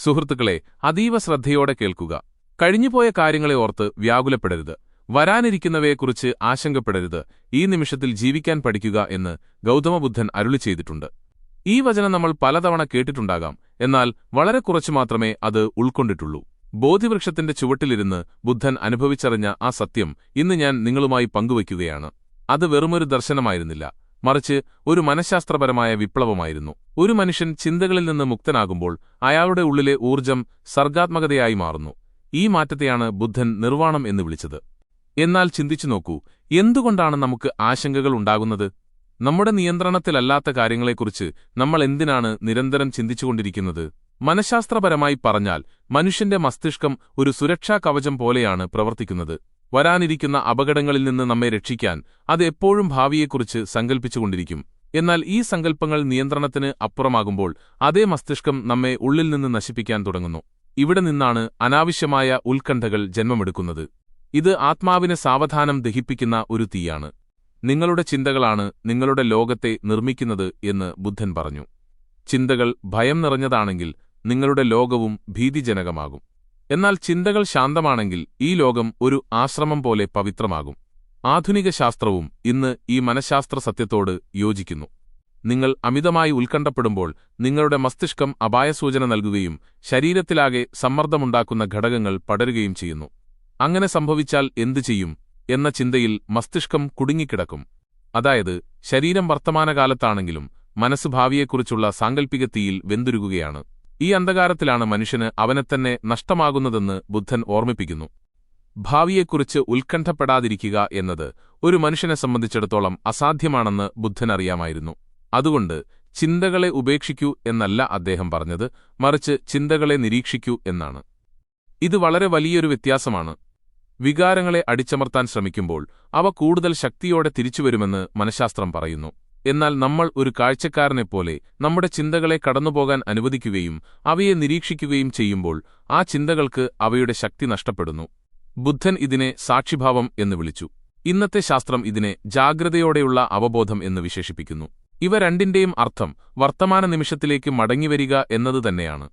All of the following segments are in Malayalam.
സുഹൃത്തുക്കളെ, അതീവ ശ്രദ്ധയോടെ കേൾക്കുക. കഴിഞ്ഞുപോയ കാര്യങ്ങളെ ഓർത്ത് വ്യാകുലപ്പെടരുത്. വരാനിരിക്കുന്നവയെക്കുറിച്ച് ആശങ്കപ്പെടരുത്. ഈ നിമിഷത്തിൽ ജീവിക്കാൻ പഠിക്കുക എന്ന് ഗൗതമബുദ്ധൻ അരുളി ചെയ്തിട്ടുണ്ട്. ഈ വചനം നമ്മൾ പലതവണ കേട്ടിട്ടുണ്ടാകാം, എന്നാൽ വളരെ കുറച്ചു മാത്രമേ അത് ഉൾക്കൊണ്ടിട്ടുള്ളൂ. ബോധിവൃക്ഷത്തിന്റെ ചുവട്ടിലിരുന്ന് ബുദ്ധൻ അനുഭവിച്ചറിഞ്ഞ ആ സത്യം ഇന്ന് ഞാൻ നിങ്ങളുമായി പങ്കുവയ്ക്കുകയാണ്. അത് വെറുമൊരു ദർശനമായിരുന്നില്ല, മറിച്ച് ഒരു മനഃശാസ്ത്രപരമായ വിപ്ലവമായിരുന്നു. ഒരു മനുഷ്യൻ ചിന്തകളിൽ നിന്ന് മുക്തനാകുമ്പോൾ അയാളുടെ ഉള്ളിലെ ഊർജ്ജം സർഗാത്മകതയായി മാറുന്നു. ഈ മാറ്റത്തെയാണ് ബുദ്ധൻ നിർവ്വാണം എന്ന് വിളിച്ചത്. എന്നാൽ ചിന്തിച്ചു നോക്കൂ, എന്തുകൊണ്ടാണ് നമുക്ക് ആശങ്കകൾ ഉണ്ടാകുന്നത്? നമ്മുടെ നിയന്ത്രണത്തിലല്ലാത്ത കാര്യങ്ങളെക്കുറിച്ച് നമ്മൾ എന്തിനാണ് നിരന്തരം ചിന്തിച്ചുകൊണ്ടിരിക്കുന്നത്? മനഃശാസ്ത്രപരമായി പറഞ്ഞാൽ മനുഷ്യന്റെ മസ്തിഷ്കം ഒരു സുരക്ഷാ കവചം പോലെയാണ് പ്രവർത്തിക്കുന്നത്. വരാനിരിക്കുന്ന അപകടങ്ങളിൽ നിന്ന് നമ്മെ രക്ഷിക്കാൻ അത് എപ്പോഴും ഭാവിയെക്കുറിച്ച് സങ്കൽപ്പിച്ചുകൊണ്ടിരിക്കും. എന്നാൽ ഈ സങ്കല്പങ്ങൾ നിയന്ത്രണത്തിന് അപ്പുറമാകുമ്പോൾ അതേ മസ്തിഷ്കം നമ്മെ ഉള്ളിൽ നിന്ന് നശിപ്പിക്കാൻ തുടങ്ങുന്നു. ഇവിടെ നിന്നാണ് അനാവശ്യമായ ഉത്കണ്ഠകൾ ജന്മമെടുക്കുന്നത്. ഇത് ആത്മാവിനെ സാവധാനം ദഹിപ്പിക്കുന്ന ഒരു തീയാണ്. നിങ്ങളുടെ ചിന്തകളാണ് നിങ്ങളുടെ ലോകത്തെ നിർമ്മിക്കുന്നത് എന്ന് ബുദ്ധൻ പറഞ്ഞു. ചിന്തകൾ ഭയം നിറഞ്ഞതാണെങ്കിൽ നിങ്ങളുടെ ലോകവും ഭീതിജനകമാകും. എന്നാൽ ചിന്തകൾ ശാന്തമാണെങ്കിൽ ഈ ലോകം ഒരു ആശ്രമം പോലെ പവിത്രമാകും. ആധുനിക ശാസ്ത്രവും ഇന്ന് ഈ മനഃശാസ്ത്ര സത്യത്തോട് യോജിക്കുന്നു. നിങ്ങൾ അമിതമായി ഉത്കണ്ഠപ്പെടുമ്പോൾ നിങ്ങളുടെ മസ്തിഷ്കം അപായസൂചന നൽകുകയും ശരീരത്തിലാകെ സമ്മർദ്ദമുണ്ടാക്കുന്ന ഘടകങ്ങൾ പടരുകയും ചെയ്യുന്നു. അങ്ങനെ സംഭവിച്ചാൽ എന്തു ചെയ്യും എന്ന ചിന്തയിൽ മസ്തിഷ്കം കുടുങ്ങിക്കിടക്കും. അതായത്, ശരീരം വർത്തമാനകാലത്താണെങ്കിലും മനസ്സ് ഭാവിയെക്കുറിച്ചുള്ള സാങ്കൽപ്പിക തീയിൽ വെന്തുരുകുകയാണ്. ഈ അന്ധകാരത്തിലാണ് മനുഷ്യന് അവനെത്തന്നെ നഷ്ടമാകുന്നതെന്ന് ബുദ്ധൻ ഓർമ്മിപ്പിക്കുന്നു. ഭാവിയെക്കുറിച്ച് ഉത്കണ്ഠപ്പെടാതിരിക്കുക എന്നത് ഒരു മനുഷ്യനെ സംബന്ധിച്ചിടത്തോളം അസാധ്യമാണെന്ന് ബുദ്ധൻ അറിയാമായിരുന്നു. അതുകൊണ്ട് ചിന്തകളെ ഉപേക്ഷിക്കൂ എന്നല്ല അദ്ദേഹം പറഞ്ഞത്, മറിച്ച് ചിന്തകളെ നിരീക്ഷിക്കൂ എന്നാണ്. ഇത് വളരെ വലിയൊരു വ്യത്യാസമാണ്. വികാരങ്ങളെ അടിച്ചമർത്താൻ ശ്രമിക്കുമ്പോൾ അവ കൂടുതൽ ശക്തിയോടെ തിരിച്ചുവരുമെന്ന് മനഃശാസ്ത്രം പറയുന്നു. എന്നാൽ നമ്മൾ ഒരു കാഴ്ചക്കാരനെപ്പോലെ നമ്മുടെ ചിന്തകളെ കടന്നുപോകാൻ അനുവദിക്കുകയും അവയെ നിരീക്ഷിക്കുകയും ചെയ്യുമ്പോൾ ആ ചിന്തകൾക്ക് അവയുടെ ശക്തി നഷ്ടപ്പെടുന്നു. ബുദ്ധൻ ഇതിനെ സാക്ഷിഭാവം എന്ന് വിളിച്ചു. ഇന്നത്തെ ശാസ്ത്രം ഇതിനെ ജാഗ്രതയോടെയുള്ള അവബോധം എന്ന് വിശേഷിപ്പിക്കുന്നു. ഇവ രണ്ടിന്റെയും അർത്ഥം വർത്തമാന നിമിഷത്തിലേക്ക് മടങ്ങിവരിക എന്നത് തന്നെയാണ്.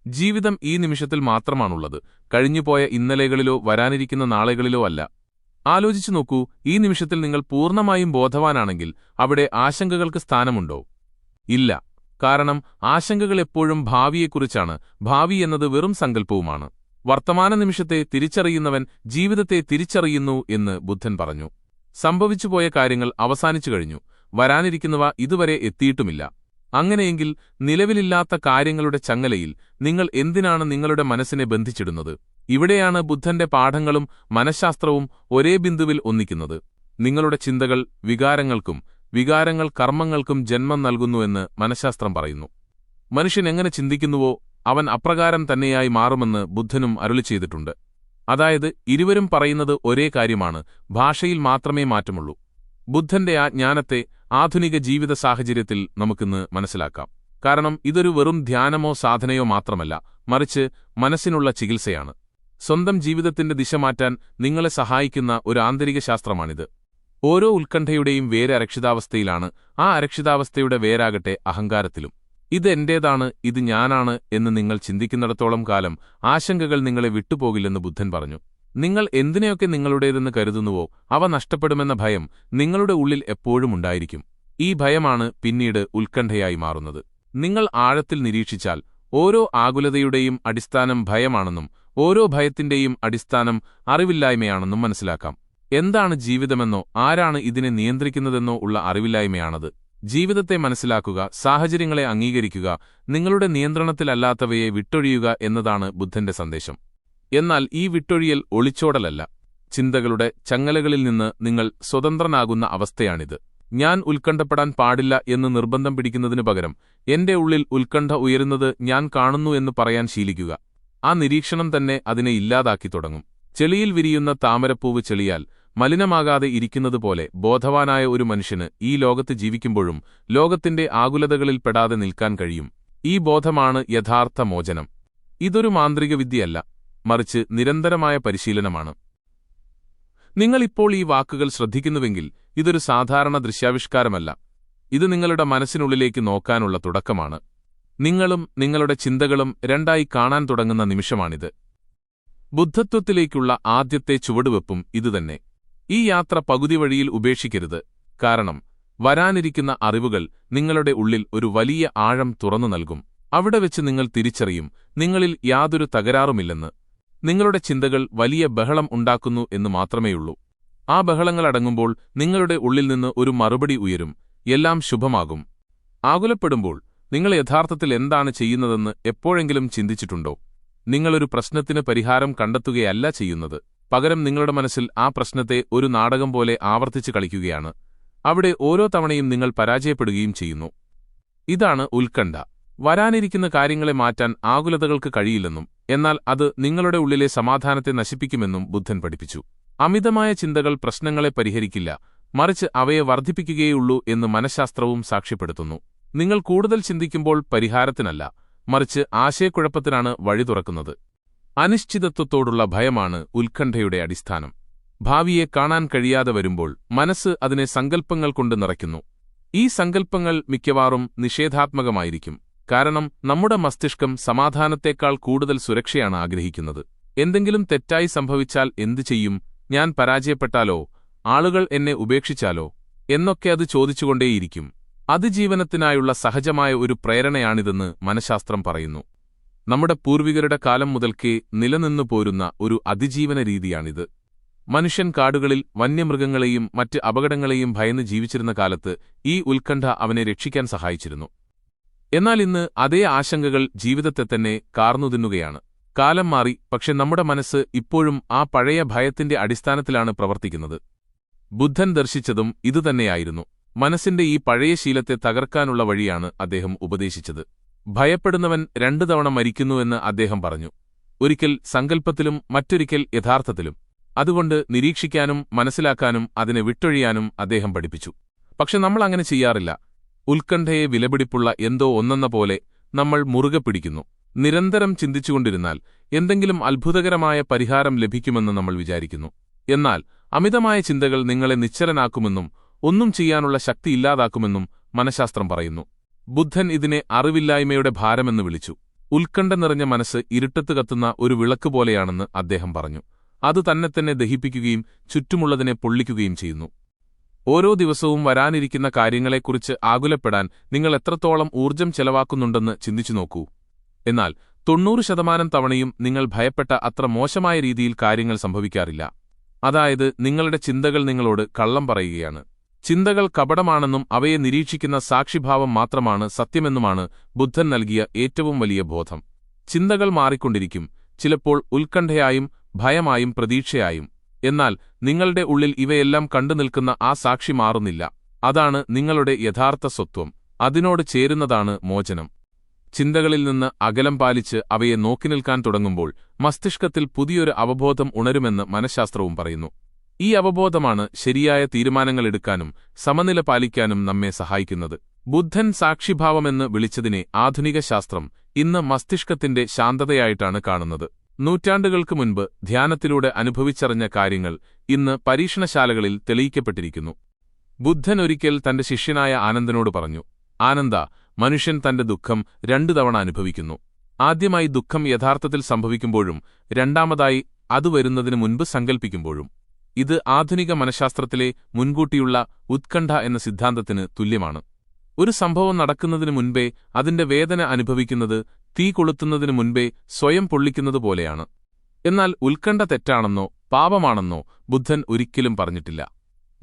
ജീവിതം ഈ നിമിഷത്തിൽ മാത്രമാണുള്ളത്, കഴിഞ്ഞുപോയ ഇന്നലെകളിലോ വരാനിരിക്കുന്ന നാളുകളിലോ അല്ല. ആലോചിച്ചു നോക്കൂ, ഈ നിമിഷത്തിൽ നിങ്ങൾ പൂർണ്ണമായും ബോധവാനാണെങ്കിൽ അവിടെ ആശങ്കകൾക്ക് സ്ഥാനമുണ്ടോ? ഇല്ല. കാരണം ആശങ്കകൾ എപ്പോഴും ഭാവിയെക്കുറിച്ചാണ്. ഭാവി എന്നത് വെറും സങ്കല്പവുമാണ്. വർത്തമാന നിമിഷത്തെ തിരിച്ചറിയുന്നവൻ ജീവിതത്തെ തിരിച്ചറിയുന്നു എന്ന് ബുദ്ധൻ പറഞ്ഞു. സംഭവിച്ചുപോയ കാര്യങ്ങൾ അവസാനിച്ചു കഴിഞ്ഞു. വരാനിരിക്കുന്നവ ഇതുവരെ എത്തിയിട്ടുമില്ല. അങ്ങനെയെങ്കിൽ നിലവിലില്ലാത്ത കാര്യങ്ങളുടെ ചങ്ങലയിൽ നിങ്ങൾ എന്തിനാണ് നിങ്ങളുടെ മനസ്സിനെ ബന്ധിച്ചിടുന്നത്? ഇവിടെയാണ് ബുദ്ധന്റെ പാഠങ്ങളും മനഃശാസ്ത്രവും ഒരേ ബിന്ദുവിൽ ഒന്നിക്കുന്നത്. നിങ്ങളുടെ ചിന്തകൾ വികാരങ്ങൾക്കും വികാരങ്ങൾ കർമ്മങ്ങൾക്കും ജന്മം നൽകുന്നുവെന്ന് മനഃശാസ്ത്രം പറയുന്നു. മനുഷ്യൻ എങ്ങനെ ചിന്തിക്കുന്നുവോ അവൻ അപ്രകാരം തന്നെയായി മാറുമെന്ന് ബുദ്ധനും അരുളി ചെയ്തിട്ടുണ്ട്. അതായത്, ഇരുവരും പറയുന്നത് ഒരേ കാര്യമാണ്, ഭാഷയിൽ മാത്രമേ മാറ്റമുള്ളൂ. ബുദ്ധന്റെ ആ ജ്ഞാനത്തെ ആധുനിക ജീവിത സാഹചര്യത്തിൽ നമുക്കിന്ന് മനസ്സിലാക്കാം. കാരണം ഇതൊരു വെറും ധ്യാനമോ സാധനയോ മാത്രമല്ല, മറിച്ച് മനസ്സിനുള്ള ചികിത്സയാണ്. സ്വന്തം ജീവിതത്തിന്റെ ദിശ മാറ്റാൻ നിങ്ങളെ സഹായിക്കുന്ന ഒരു ആന്തരിക ശാസ്ത്രമാണിത്. ഓരോ ഉത്കണ്ഠയുടെയും വേര് അരക്ഷിതാവസ്ഥയിലാണ്. ആ അരക്ഷിതാവസ്ഥയുടെ വേരാകട്ടെ അഹങ്കാരത്തിലും. ഇത് എന്റേതാണ്, ഇത് ഞാനാണ് എന്ന് നിങ്ങൾ ചിന്തിക്കുന്നിടത്തോളം കാലം ആശങ്കകൾ നിങ്ങളെ വിട്ടുപോകില്ലെന്ന് ബുദ്ധൻ പറഞ്ഞു. നിങ്ങൾ എന്തിനെയൊക്കെ നിങ്ങളുടേതെന്ന് കരുതുന്നുവോ അവ നഷ്ടപ്പെടുമെന്ന ഭയം നിങ്ങളുടെ ഉള്ളിൽ എപ്പോഴും ഉണ്ടായിരിക്കും. ഈ ഭയമാണ് പിന്നീട് ഉത്കണ്ഠയായി മാറുന്നത്. നിങ്ങൾ ആഴത്തിൽ നിരീക്ഷിച്ചാൽ ഓരോ ആകുലതയുടെയും അടിസ്ഥാനം ഭയമാണെന്നും ഓരോ ഭയത്തിന്റെയും അടിസ്ഥാനം അറിവില്ലായ്മയാണെന്നും മനസ്സിലാക്കാം. എന്താണ് ജീവിതമെന്നോ ആരാണ് ഇതിനെ നിയന്ത്രിക്കുന്നതെന്നോ ഉള്ള അറിവില്ലായ്മയാണത്. ജീവിതത്തെ മനസ്സിലാക്കുക, സാഹചര്യങ്ങളെ അംഗീകരിക്കുക, നിങ്ങളുടെ നിയന്ത്രണത്തിലല്ലാത്തവയെ വിട്ടൊഴിയുക എന്നതാണ് ബുദ്ധന്റെ സന്ദേശം. എന്നാൽ ഈ വിട്ടൊഴിയൽ ഒളിച്ചോടലല്ല. ചിന്തകളുടെ ചങ്ങലകളിൽ നിന്ന് നിങ്ങൾ സ്വതന്ത്രനാകുന്ന അവസ്ഥയാണിത്. ഞാൻ ഉത്കണ്ഠപ്പെടാൻ പാടില്ല എന്ന് നിർബന്ധം പിടിക്കുന്നതിനു പകരം എന്റെ ഉള്ളിൽ ഉത്കണ്ഠ ഉയരുന്നത് ഞാൻ കാണുന്നു എന്ന് പറയാൻ ശീലിക്കുക. ആ നിരീക്ഷണം തന്നെ അതിനെ ഇല്ലാതാക്കി തുടങ്ങും. ചെളിയിൽ വിരിയുന്ന താമരപ്പൂവ് ചെളിയാൽ മലിനമാകാതെ ഇരിക്കുന്നതുപോലെ ബോധവാനായ ഒരു മനുഷ്യന് ഈ ലോകത്ത് ജീവിക്കുമ്പോഴും ലോകത്തിന്റെ ആകുലതകളിൽ പെടാതെ നിൽക്കാൻ കഴിയും. ഈ ബോധമാണ് യഥാർത്ഥ മോചനം. ഇതൊരു മാന്ത്രിക വിദ്യയല്ല, മറിച്ച് നിരന്തരമായ പരിശീലനമാണ്. നിങ്ങളിപ്പോൾ ഈ വാക്കുകൾ ശ്രദ്ധിക്കുന്നുവെങ്കിൽ ഇതൊരു സാധാരണ ദൃശ്യാവിഷ്കാരമല്ല. ഇത് നിങ്ങളുടെ മനസ്സിനുള്ളിലേക്ക് നോക്കാനുള്ള തുടക്കമാണ്. നിങ്ങളും നിങ്ങളുടെ ചിന്തകളും രണ്ടായി കാണാൻ തുടങ്ങുന്ന നിമിഷമാണിത്. ബുദ്ധത്വത്തിലേക്കുള്ള ആദ്യത്തെ ചുവടുവെപ്പും ഇതുതന്നെ. ഈ യാത്ര പകുതി വഴിയിൽ ഉപേക്ഷിക്കരുത്. കാരണം വരാനിരിക്കുന്ന അറിവുകൾ നിങ്ങളുടെ ഉള്ളിൽ ഒരു വലിയ ആഴം തുറന്നു നൽകും. അവിടെ വെച്ച് നിങ്ങൾ തിരിച്ചറിയും, നിങ്ങളിൽ യാതൊരു തകരാറുമില്ലെന്ന്. നിങ്ങളുടെ ചിന്തകൾ വലിയ ബഹളം ഉണ്ടാക്കുന്നു എന്ന് മാത്രമേയുള്ളൂ. ആ ബഹളങ്ങളടങ്ങുമ്പോൾ നിങ്ങളുടെ ഉള്ളിൽ നിന്ന് ഒരു മറുപടി ഉയരും: എല്ലാം ശുഭമാകും. ആകുലപ്പെടുമ്പോൾ നിങ്ങൾ യഥാർത്ഥത്തിൽ എന്താണ് ചെയ്യുന്നതെന്ന് എപ്പോഴെങ്കിലും ചിന്തിച്ചിട്ടുണ്ടോ? നിങ്ങളൊരു പ്രശ്നത്തിന് പരിഹാരം കണ്ടെത്തുകയല്ല ചെയ്യുന്നത്. പകരം നിങ്ങളുടെ മനസ്സിൽ ആ പ്രശ്നത്തെ ഒരു നാടകം പോലെ ആവർത്തിച്ച് കളിക്കുകയാണ്. അവിടെ ഓരോ തവണയും നിങ്ങൾ പരാജയപ്പെടുകയും ചെയ്യുന്നു. ഇതാണ് ഉത്കണ്ഠ. വരാനിരിക്കുന്ന കാര്യങ്ങളെ മാറ്റാൻ ആകുലതകൾക്ക് കഴിയില്ലെന്നും, എന്നാൽ അത് നിങ്ങളുടെ ഉള്ളിലെ സമാധാനത്തെ നശിപ്പിക്കുമെന്നും ബുദ്ധൻ പഠിപ്പിച്ചു. അമിതമായ ചിന്തകൾ പ്രശ്നങ്ങളെ പരിഹരിക്കില്ല, മറിച്ച് അവയെ വർദ്ധിപ്പിക്കുകയുള്ളൂ എന്ന് മനഃശാസ്ത്രവും സാക്ഷ്യപ്പെടുത്തുന്നു. നിങ്ങൾ കൂടുതൽ ചിന്തിക്കുമ്പോൾ പരിഹാരത്തിനല്ല, മറിച്ച് ആശയക്കുഴപ്പത്തിനാണ് വഴി തുറക്കുന്നത്. അനിശ്ചിതത്വത്തോടുള്ള ഭയമാണ് ഉത്കണ്ഠയുടെ അടിസ്ഥാനം. ഭാവിയെ കാണാൻ കഴിയാതെ വരുമ്പോൾ മനസ്സ് അതിനെ സങ്കല്പങ്ങൾ കൊണ്ട് നിറയ്ക്കുന്നു. ഈ സങ്കല്പങ്ങൾ മിക്കവാറും നിഷേധാത്മകമായിരിക്കും. കാരണം നമ്മുടെ മസ്തിഷ്കം സമാധാനത്തേക്കാൾ കൂടുതൽ സുരക്ഷയാണ് ആഗ്രഹിക്കുന്നത്. എന്തെങ്കിലും തെറ്റായി സംഭവിച്ചാൽ എന്തു ചെയ്യും? ഞാൻ പരാജയപ്പെട്ടാലോ? ആളുകൾ എന്നെ ഉപേക്ഷിച്ചാലോ? എന്നൊക്കെ അത് ചോദിച്ചുകൊണ്ടേയിരിക്കും. അതിജീവനത്തിനായുള്ള സഹജമായ ഒരു പ്രേരണയാണിതെന്ന് മനഃശാസ്ത്രം പറയുന്നു. നമ്മുടെ പൂർവികരുടെ കാലം മുതൽക്കേ നിലനിന്നു പോരുന്ന ഒരു അതിജീവന രീതിയാണിത്. മനുഷ്യൻ കാടുകളിൽ വന്യമൃഗങ്ങളെയും മറ്റ് അപകടങ്ങളെയും ഭയന്ന് ജീവിച്ചിരുന്ന കാലത്ത് ഈ ഉത്കണ്ഠ അവനെ രക്ഷിക്കാൻ സഹായിച്ചിരുന്നു. എന്നാൽ ഇന്ന് അതേ ആശങ്കകൾ ജീവിതത്തെ തന്നെ കാർന്നുതിന്നുകയാണ്. കാലം മാറി, പക്ഷെ നമ്മുടെ മനസ്സ് ഇപ്പോഴും ആ പഴയ ഭയത്തിന്റെ അടിസ്ഥാനത്തിലാണ് പ്രവർത്തിക്കുന്നത്. ബുദ്ധൻ ദർശിച്ചതും ഇതുതന്നെയായിരുന്നു. മനസ്സിന്റെ ഈ പഴയ ശീലത്തെ തകർക്കാനുള്ള വഴിയാണ് അദ്ദേഹം ഉപദേശിച്ചത്. ഭയപ്പെടുന്നവൻ 2 തവണ മരിക്കുന്നുവെന്ന് അദ്ദേഹം പറഞ്ഞു. ഒരിക്കൽ സങ്കല്പത്തിലും മറ്റൊരിക്കൽ യഥാർത്ഥത്തിലും. അതുകൊണ്ട് നിരീക്ഷിക്കാനും മനസ്സിലാക്കാനും അതിനെ വിട്ടൊഴിയാനും അദ്ദേഹം പഠിപ്പിച്ചു. പക്ഷെ നമ്മൾ അങ്ങനെ ചെയ്യാറില്ല. ഉത്കണ്ഠയെ വിലപിടിപ്പുള്ള എന്തോ ഒന്നെന്ന പോലെ നമ്മൾ മുറുകെ പിടിക്കുന്നു. നിരന്തരം ചിന്തിച്ചുകൊണ്ടിരുന്നാൽ എന്തെങ്കിലും അത്ഭുതകരമായ പരിഹാരം ലഭിക്കുമെന്ന് നമ്മൾ വിചാരിക്കുന്നു. എന്നാൽ അമിതമായ ചിന്തകൾ നിങ്ങളെ നിശ്ചലനാക്കുമെന്നും ഒന്നും ചെയ്യാനുള്ള ശക്തി ഇല്ലാതാക്കുമെന്നും മനഃശാസ്ത്രം പറയുന്നു. ബുദ്ധൻ ഇതിനെ അറിവില്ലായ്മയുടെ ഭാരമെന്ന് വിളിച്ചു. ഉത്കണ്ഠ നിറഞ്ഞ മനസ്സ് ഇരുട്ടത്ത് കത്തുന്ന ഒരു വിളക്ക് പോലെയാണെന്ന് അദ്ദേഹം പറഞ്ഞു. അത് തന്നെ ദഹിപ്പിക്കുകയും ചുറ്റുമുള്ളതിനെ പൊള്ളിക്കുകയും ചെയ്യുന്നു. ഓരോ ദിവസവും വരാനിരിക്കുന്ന കാര്യങ്ങളെക്കുറിച്ച് ആകുലപ്പെടാൻ നിങ്ങൾ എത്രത്തോളം ഊർജ്ജം ചെലവാക്കുന്നുണ്ടെന്ന് ചിന്തിച്ചു നോക്കൂ. എന്നാൽ 90% തവണയും നിങ്ങൾ ഭയപ്പെട്ട അത്ര മോശമായ രീതിയിൽ കാര്യങ്ങൾ സംഭവിക്കാറില്ല. അതായത് നിങ്ങളുടെ ചിന്തകൾ നിങ്ങളോട് കള്ളം പറയുകയാണ്. ചിന്തകൾ കപടമാണെന്നും അവയെ നിരീക്ഷിക്കുന്ന സാക്ഷിഭാവം മാത്രമാണ് സത്യമെന്നുമാണ് ബുദ്ധൻ നൽകിയ ഏറ്റവും വലിയ ബോധം. ചിന്തകൾ മാറിക്കൊണ്ടിരിക്കും, ചിലപ്പോൾ ഉത്കണ്ഠയായും ഭയമായും പ്രതീക്ഷയായും. എന്നാൽ നിങ്ങളുടെ ഉള്ളിൽ ഇവയെല്ലാം കണ്ടുനിൽക്കുന്ന ആ സാക്ഷി മാറുന്നില്ല. അതാണ് നിങ്ങളുടെ യഥാർത്ഥ സ്വത്വം. അതിനോട് ചേരുന്നതാണ് മോചനം. ചിന്തകളിൽ നിന്ന് അകലം പാലിച്ച് അവയെ നോക്കിനിൽക്കാൻ തുടങ്ങുമ്പോൾ മസ്തിഷ്കത്തിൽ പുതിയൊരു അവബോധം ഉണരുമെന്ന് മനഃശാസ്ത്രവും പറയുന്നു. ഈ അവബോധമാണ് ശരിയായ തീരുമാനങ്ങളെടുക്കാനും സമനില പാലിക്കാനും നമ്മെ സഹായിക്കുന്നത്. ബുദ്ധൻ സാക്ഷിഭാവമെന്ന് വിളിച്ചതിനെ ആധുനിക ശാസ്ത്രം ഇന്ന് മസ്തിഷ്കത്തിന്റെ ശാന്തതയായിട്ടാണ് കാണുന്നത്. നൂറ്റാണ്ടുകൾക്ക് മുൻപ് ധ്യാനത്തിലൂടെ അനുഭവിച്ചറിഞ്ഞ കാര്യങ്ങൾ ഇന്ന് പരീക്ഷണശാലകളിൽ തെളിയിക്കപ്പെട്ടിരിക്കുന്നു. ബുദ്ധൻ ഒരിക്കൽ തന്റെ ശിഷ്യനായ ആനന്ദനോട് പറഞ്ഞു, ആനന്ദ, മനുഷ്യൻ തന്റെ ദുഃഖം 2 തവണ അനുഭവിക്കുന്നു. ആദ്യമായി ദുഃഖം യഥാർത്ഥത്തിൽ സംഭവിക്കുമ്പോഴും രണ്ടാമതായി അത് വരുന്നതിന് മുൻപ് സങ്കൽപ്പിക്കുമ്പോഴും. ഇത് ആധുനിക മനഃശാസ്ത്രത്തിലെ മുൻകൂട്ടിയുള്ള ഉത്കണ്ഠ എന്ന സിദ്ധാന്തത്തിന് തുല്യമാണ്. ഒരു സംഭവം നടക്കുന്നതിനു മുൻപേ അതിന്റെ വേദന അനുഭവിക്കുന്നത് തീ കൊളുത്തുന്നതിനു മുൻപേ സ്വയം പൊള്ളിക്കുന്നതുപോലെയാണ്. എന്നാൽ ഉത്കണ്ഠ തെറ്റാണെന്നോ പാപമാണെന്നോ ബുദ്ധൻ ഒരിക്കലും പറഞ്ഞിട്ടില്ല.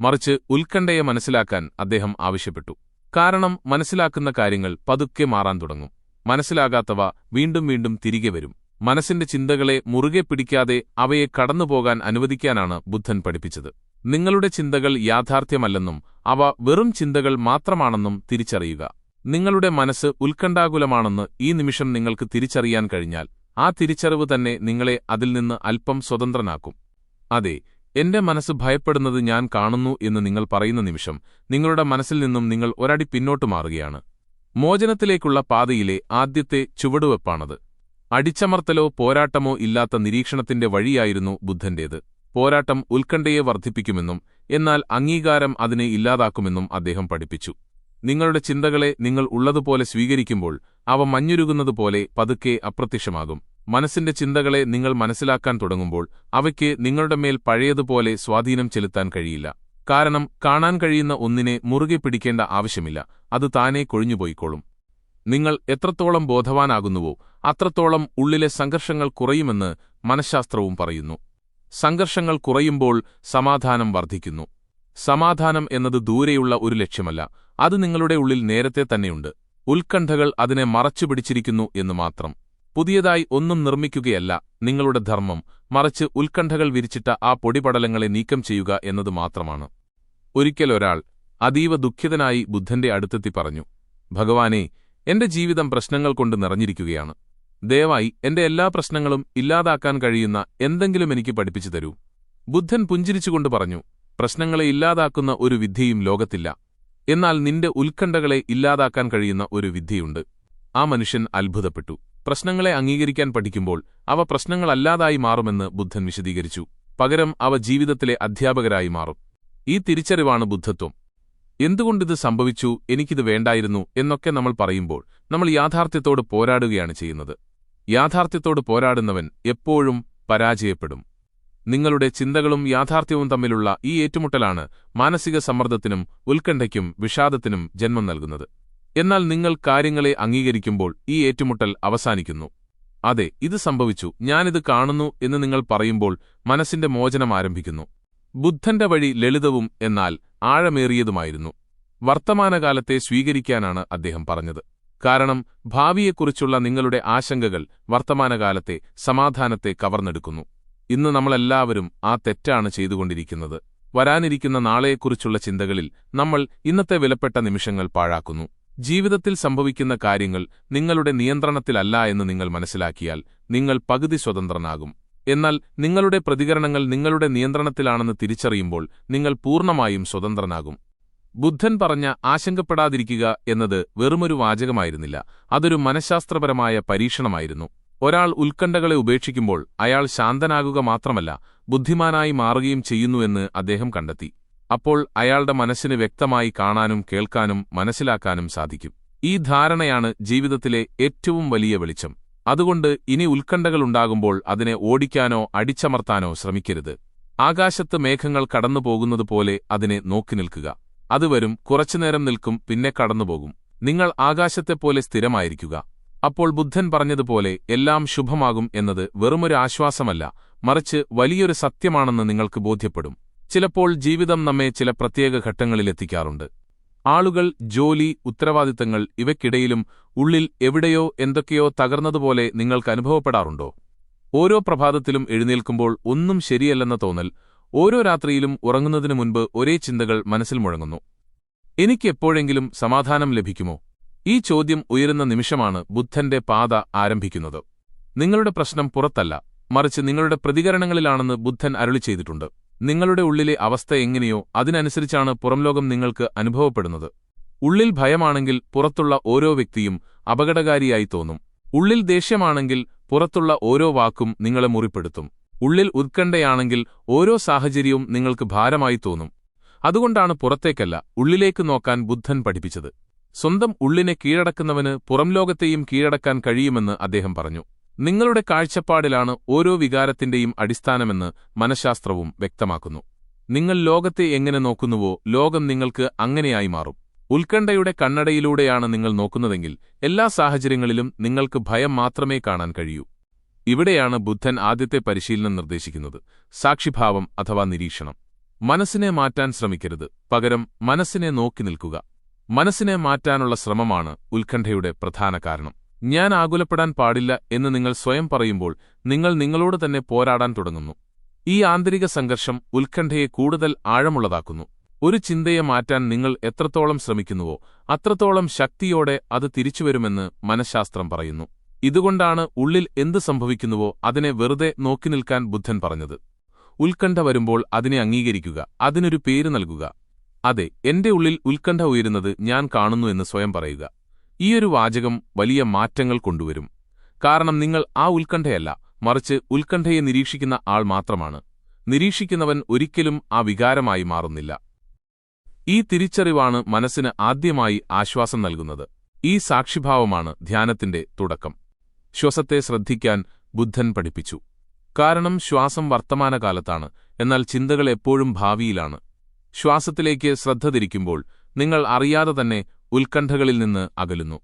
മറിച്ച് ഉത്കണ്ഠയെ മനസ്സിലാക്കാൻ അദ്ദേഹം ആവശ്യപ്പെട്ടു. കാരണം മനസ്സിലാക്കുന്ന കാര്യങ്ങൾ പതുക്കെ മാറാൻ തുടങ്ങും. മനസ്സിലാകാത്തവ വീണ്ടും വീണ്ടും തിരികെ വരും. മനസ്സിന്റെ ചിന്തകളെ മുറുകെ പിടിക്കാതെ അവയെ കടന്നുപോകാൻ അനുവദിക്കാനാണ് ബുദ്ധൻ പഠിപ്പിച്ചത്. നിങ്ങളുടെ ചിന്തകൾ യാഥാർത്ഥ്യമല്ലെന്നും അവ വെറും ചിന്തകൾ മാത്രമാണെന്നും തിരിച്ചറിയുക. നിങ്ങളുടെ മനസ്സ് ഉത്കണ്ഠാകുലമാണെന്ന് ഈ നിമിഷം നിങ്ങൾക്ക് തിരിച്ചറിയാൻ കഴിഞ്ഞാൽ ആ തിരിച്ചറിവ് തന്നെ നിങ്ങളെ അതിൽ നിന്ന് അല്പം സ്വതന്ത്രനാക്കും. അതെ, എന്റെ മനസ്സ് ഭയപ്പെടുന്നത് ഞാൻ കാണുന്നു എന്ന് നിങ്ങൾ പറയുന്ന നിമിഷം നിങ്ങളുടെ മനസ്സിൽ നിന്നും നിങ്ങൾ ഒരടി പിന്നോട്ടു മാറുകയാണ്. മോചനത്തിലേക്കുള്ള പാതയിലെ ആദ്യത്തെ ചുവടുവെപ്പാണത്. അടിച്ചമർത്തലോ പോരാട്ടമോ ഇല്ലാത്ത നിരീക്ഷണത്തിന്റെ വഴിയായിരുന്നു ബുദ്ധന്റേത്. പോരാട്ടം ഉത്കണ്ഠയെ വർദ്ധിപ്പിക്കുമെന്നും എന്നാൽ അംഗീകാരം അതിനെ ഇല്ലാതാക്കുമെന്നും അദ്ദേഹം പഠിപ്പിച്ചു. നിങ്ങളുടെ ചിന്തകളെ നിങ്ങൾ ഉള്ളതുപോലെ സ്വീകരിക്കുമ്പോൾ അവ മഞ്ഞുരുകുന്നതുപോലെ പതുക്കെ അപ്രത്യക്ഷമാകും. മനസ്സിന്റെ ചിന്തകളെ നിങ്ങൾ മനസ്സിലാക്കാൻ തുടങ്ങുമ്പോൾ അവയ്ക്ക് നിങ്ങളുടെ മേൽ പഴയതുപോലെ സ്വാധീനം ചെലുത്താൻ കഴിയില്ല. കാരണം കാണാൻ കഴിയുന്ന ഒന്നിനെ മുറുകെ പിടിക്കേണ്ട ആവശ്യമില്ല, അത് താനേ കൊഴിഞ്ഞുപോയിക്കോളും. നിങ്ങൾ എത്രത്തോളം ബോധവാനാകുന്നുവോ അത്രത്തോളം ഉള്ളിലെ സംഘർഷങ്ങൾ കുറയുമെന്ന് മനഃശാസ്ത്രവും പറയുന്നു. സംഘർഷങ്ങൾ കുറയുമ്പോൾ സമാധാനം വർദ്ധിക്കുന്നു. സമാധാനം എന്നത് ദൂരെയുള്ള ഒരു ലക്ഷ്യമല്ല, അത് നിങ്ങളുടെ ഉള്ളിൽ നേരത്തെ തന്നെയുണ്ട്. ഉത്കണ്ഠകൾ അതിനെ മറച്ചുപിടിച്ചിരിക്കുന്നു എന്നു മാത്രം. പുതിയതായി ഒന്നും നിർമ്മിക്കുകയല്ല നിങ്ങളുടെ ധർമ്മം, മറിച്ച് ഉത്കണ്ഠകൾ വിരിച്ചിട്ട ആ പൊടിപടലങ്ങളെ നീക്കം ചെയ്യുക എന്നതു മാത്രമാണ്. ഒരിക്കൽ ഒരാൾ അതീവ ദുഃഖിതനായി ബുദ്ധന്റെ അടുത്തെത്തി പറഞ്ഞു, ഭഗവാനേ, എന്റെ ജീവിതം പ്രശ്നങ്ങൾ കൊണ്ട് നിറഞ്ഞിരിക്കുകയാണ്. ദയവായി എന്റെ എല്ലാ പ്രശ്നങ്ങളും ഇല്ലാതാക്കാൻ കഴിയുന്ന എന്തെങ്കിലും എനിക്ക് പഠിപ്പിച്ചു തരൂ. ബുദ്ധൻ പുഞ്ചിരിച്ചുകൊണ്ട് പറഞ്ഞു, പ്രശ്നങ്ങളെ ഇല്ലാതാക്കുന്ന ഒരു വിദ്യയും ലോകത്തില്ല. എന്നാൽ നിന്റെ ഉത്കണ്ഠകളെ ഇല്ലാതാക്കാൻ കഴിയുന്ന ഒരു വിദ്യയുണ്ട്. ആ മനുഷ്യൻ അത്ഭുതപ്പെട്ടു. പ്രശ്നങ്ങളെ അംഗീകരിക്കാൻ പഠിക്കുമ്പോൾ അവ പ്രശ്നങ്ങളല്ലാതായി മാറുമെന്ന് ബുദ്ധൻ വിശദീകരിച്ചു. പകരം അവ ജീവിതത്തിലെ അധ്യാപകരായി മാറും. ഈ തിരിച്ചറിവാണ് ബുദ്ധത്വം. എന്തുകൊണ്ടിത് സംഭവിച്ചു, എനിക്കിത് വേണ്ടായിരുന്നു എന്നൊക്കെ നമ്മൾ പറയുമ്പോൾ നമ്മൾ യാഥാർത്ഥ്യത്തോട് പോരാടുകയാണ് ചെയ്യുന്നത്. യാഥാർത്ഥ്യത്തോട് പോരാടുന്നവൻ എപ്പോഴും പരാജയപ്പെടും. നിങ്ങളുടെ ചിന്തകളും യാഥാർത്ഥ്യവും തമ്മിലുള്ള ഈ ഏറ്റുമുട്ടലാണ് മാനസിക സമ്മർദ്ദത്തിനും ഉത്കണ്ഠയ്ക്കും വിഷാദത്തിനും ജന്മം നൽകുന്നത്. എന്നാൽ നിങ്ങൾ കാര്യങ്ങളെ അംഗീകരിക്കുമ്പോൾ ഈ ഏറ്റുമുട്ടൽ അവസാനിക്കുന്നു. അതെ, ഇത് സംഭവിച്ചു, ഞാനിത് കാണുന്നു എന്ന് നിങ്ങൾ പറയുമ്പോൾ മനസ്സിന്റെ മോചനം ആരംഭിക്കുന്നു. ബുദ്ധന്റെ വഴി ലളിതവും എന്നാൽ ആഴമേറിയതുമായിരുന്നു. വർത്തമാനകാലത്തെ സ്വീകരിക്കാനാണ് അദ്ദേഹം പറഞ്ഞത്. കാരണം ഭാവിയെക്കുറിച്ചുള്ള നിങ്ങളുടെ ആശങ്കകൾ വർത്തമാനകാലത്തെ സമാധാനത്തെ കവർന്നെടുക്കുന്നു. ഇന്ന് നമ്മളെല്ലാവരും ആ തെറ്റാണ് ചെയ്തുകൊണ്ടിരിക്കുന്നത്. വരാനിരിക്കുന്ന നാളെയെക്കുറിച്ചുള്ള ചിന്തകളിൽ നമ്മൾ ഇന്നത്തെ വിലപ്പെട്ട നിമിഷങ്ങൾ പാഴാക്കുന്നു. ജീവിതത്തിൽ സംഭവിക്കുന്ന കാര്യങ്ങൾ നിങ്ങളുടെ നിയന്ത്രണത്തിലല്ല എന്ന് നിങ്ങൾ മനസ്സിലാക്കിയാൽ നിങ്ങൾ പകുതി സ്വതന്ത്രനാകും. എന്നാൽ നിങ്ങളുടെ പ്രതികരണങ്ങൾ നിങ്ങളുടെ നിയന്ത്രണത്തിലാണെന്ന് തിരിച്ചറിയുമ്പോൾ നിങ്ങൾ പൂർണ്ണമായും സ്വതന്ത്രനാകും. ബുദ്ധൻ പറഞ്ഞ ആശങ്കപ്പെടാതിരിക്കുക എന്നത് വെറുമൊരു വാചകമായിരുന്നില്ല, അതൊരു മനഃശാസ്ത്രപരമായ പരീക്ഷണമായിരുന്നു. ഒരാൾ ഉത്കണ്ഠകളെ ഉപേക്ഷിക്കുമ്പോൾ അയാൾ ശാന്തനാകുക മാത്രമല്ല, ബുദ്ധിമാനായി മാറുകയും ചെയ്യുന്നുവെന്ന് അദ്ദേഹം കണ്ടെത്തി. അപ്പോൾ അയാളുടെ മനസ്സിന് വ്യക്തമായി കാണാനും കേൾക്കാനും മനസ്സിലാക്കാനും സാധിക്കും. ഈ ധാരണയാണ് ജീവിതത്തിലെ ഏറ്റവും വലിയ വെളിച്ചം. അതുകൊണ്ട് ഇനി ഉത്കണ്ഠകളുണ്ടാകുമ്പോൾ അതിനെ ഓടിക്കാനോ അടിച്ചമർത്താനോ ശ്രമിക്കരുത്. ആകാശത്ത് മേഘങ്ങൾ കടന്നുപോകുന്നതുപോലെ അതിനെ നോക്കി നിൽക്കുക. അത് വരും, കുറച്ചുനേരം നിൽക്കും, പിന്നെ കടന്നുപോകും. നിങ്ങൾ ആകാശത്തെപ്പോലെ സ്ഥിരമായിരിക്കുക. അപ്പോൾ ബുദ്ധൻ പറഞ്ഞതുപോലെ എല്ലാം ശുഭമാകും എന്നത് വെറുമൊരു ആശ്വാസമല്ല, മറിച്ച് വലിയൊരു സത്യമാണെന്ന് നിങ്ങൾക്ക് ബോധ്യപ്പെടും. ചിലപ്പോൾ ജീവിതം നമ്മെ ചില പ്രത്യേക ഘട്ടങ്ങളിലെത്തിക്കാറുണ്ട്. ആളുകൾ, ജോലി, ഉത്തരവാദിത്തങ്ങൾ, ഇവയ്ക്കിടയിലും ഉള്ളിൽ എവിടെയോ എന്തൊക്കെയോ തകർന്നതുപോലെ നിങ്ങൾക്ക് അനുഭവപ്പെടാറുണ്ടോ? ഓരോ പ്രഭാതത്തിലും എഴുന്നേൽക്കുമ്പോൾ ഒന്നും ശരിയല്ലെന്ന തോന്നൽ, ഓരോ രാത്രിയിലും ഉറങ്ങുന്നതിനു മുൻപ് ഒരേ ചിന്തകൾ മനസ്സിൽ മുഴങ്ങുന്നു. എനിക്ക് എപ്പോഴെങ്കിലും സമാധാനം ലഭിക്കുമോ? ഈ ചോദ്യം ഉയരുന്ന നിമിഷമാണ് ബുദ്ധന്റെ പാത ആരംഭിക്കുന്നത്. നിങ്ങളുടെ പ്രശ്നം പുറത്തല്ല, മറിച്ച് നിങ്ങളുടെ പ്രതികരണങ്ങളിലാണെന്ന് ബുദ്ധൻ അരുളി ചെയ്തിട്ടുണ്ട്. നിങ്ങളുടെ ഉള്ളിലെ അവസ്ഥ എങ്ങനെയോ അതിനനുസരിച്ചാണ് പുറംലോകം നിങ്ങൾക്ക് അനുഭവപ്പെടുന്നത്. ഉള്ളിൽ ഭയമാണെങ്കിൽ പുറത്തുള്ള ഓരോ വ്യക്തിയും അപകടകാരിയായി തോന്നും. ഉള്ളിൽ ദേഷ്യമാണെങ്കിൽ പുറത്തുള്ള ഓരോ വാക്കും നിങ്ങളെ മുറിപ്പെടുത്തും. ഉള്ളിൽ ഉത്കണ്ഠയാണെങ്കിൽ ഓരോ സാഹചര്യവും നിങ്ങൾക്ക് ഭാരമായി തോന്നും. അതുകൊണ്ടാണ് പുറത്തേക്കല്ല, ഉള്ളിലേക്ക് നോക്കാൻ ബുദ്ധൻ പഠിപ്പിച്ചത്. സ്വന്തം ഉള്ളിനെ കീഴടക്കുന്നവന് പുറംലോകത്തെയും കീഴടക്കാൻ കഴിയുമെന്ന് അദ്ദേഹം പറഞ്ഞു. നിങ്ങളുടെ കാഴ്ചപ്പാടിലാണ് ഓരോ വികാരത്തിന്റെയും അടിസ്ഥാനമെന്ന് മനഃശാസ്ത്രവും വ്യക്തമാക്കുന്നു. നിങ്ങൾ ലോകത്തെ എങ്ങനെ നോക്കുന്നുവോ ലോകം നിങ്ങൾക്ക് അങ്ങനെയായി മാറും. ഉത്കണ്ഠയുടെ കണ്ണടയിലൂടെയാണ് നിങ്ങൾ നോക്കുന്നതെങ്കിൽ എല്ലാ സാഹചര്യങ്ങളിലും നിങ്ങൾക്ക് ഭയം മാത്രമേ കാണാൻ കഴിയൂ. ഇവിടെയാണ് ബുദ്ധൻ ആദ്യത്തെ പരിശീലനം നിർദ്ദേശിക്കുന്നത്: സാക്ഷിഭാവം അഥവാ നിരീക്ഷണം. മനസ്സിനെ മാറ്റാൻ ശ്രമിക്കരുത്, പകരം മനസ്സിനെ നോക്കി നിൽക്കുക. മനസ്സിനെ മാറ്റാനുള്ള ശ്രമമാണ് ഉത്കണ്ഠയുടെ പ്രധാന കാരണം. ഞാൻ ആകുലപ്പെടാൻ പാടില്ല എന്ന് നിങ്ങൾ സ്വയം പറയുമ്പോൾ നിങ്ങൾ നിങ്ങളോട് തന്നെ പോരാടാൻ തുടങ്ങുന്നു. ഈ ആന്തരിക സംഘർഷം ഉത്കണ്ഠയെ കൂടുതൽ ആഴമുള്ളതാക്കുന്നു. ഒരു ചിന്തയെ മാറ്റാൻ നിങ്ങൾ എത്രത്തോളം ശ്രമിക്കുന്നുവോ അത്രത്തോളം ശക്തിയോടെ അത് തിരിച്ചുവരുമെന്ന് മനഃശാസ്ത്രം പറയുന്നു. ഇതുകൊണ്ടാണ് ഉള്ളിൽ എന്ത് സംഭവിക്കുന്നുവോ അതിനെ വെറുതെ നോക്കി നിൽക്കാൻ ബുദ്ധൻ പറഞ്ഞത്. ഉത്കണ്ഠ വരുമ്പോൾ അതിനെ അംഗീകരിക്കുക, അതിനൊരു പേര് നൽകുക. അതെ, എന്റെ ഉള്ളിൽ ഉത്കണ്ഠ ഉയരുന്നത് ഞാൻ കാണുന്നു എന്ന് സ്വയം പറയുക. ഈയൊരു വാചകം വലിയ മാറ്റങ്ങൾ കൊണ്ടുവരും. കാരണം നിങ്ങൾ ആ ഉത്കണ്ഠയല്ല, മറിച്ച് ഉത്കണ്ഠയെ നിരീക്ഷിക്കുന്ന ആൾ മാത്രമാണ്. നിരീക്ഷിക്കുന്നവൻ ഒരിക്കലും ആ വികാരമായി മാറുന്നില്ല. ഈ തിരിച്ചറിവാണ് മനസ്സിന് ആദ്യമായി ആശ്വാസം നൽകുന്നത്. ഈ സാക്ഷിഭാവമാണ് ധ്യാനത്തിന്റെ തുടക്കം. ശ്വാസത്തെ ശ്രദ്ധിക്കാൻ ബുദ്ധൻ പഠിപ്പിച്ചു. കാരണം ശ്വാസം വർത്തമാനകാലത്താണ്, എന്നാൽ ചിന്തകൾ എപ്പോഴും ഭാവിയിലാണ്. ശ്വാസത്തിലേക്ക് ശ്രദ്ധ തിരിക്കുമ്പോൾ നിങ്ങൾ അറിയാതെ തന്നെ ഉത്കണ്ഠകളിൽ നിന്ന് അകലുന്നു.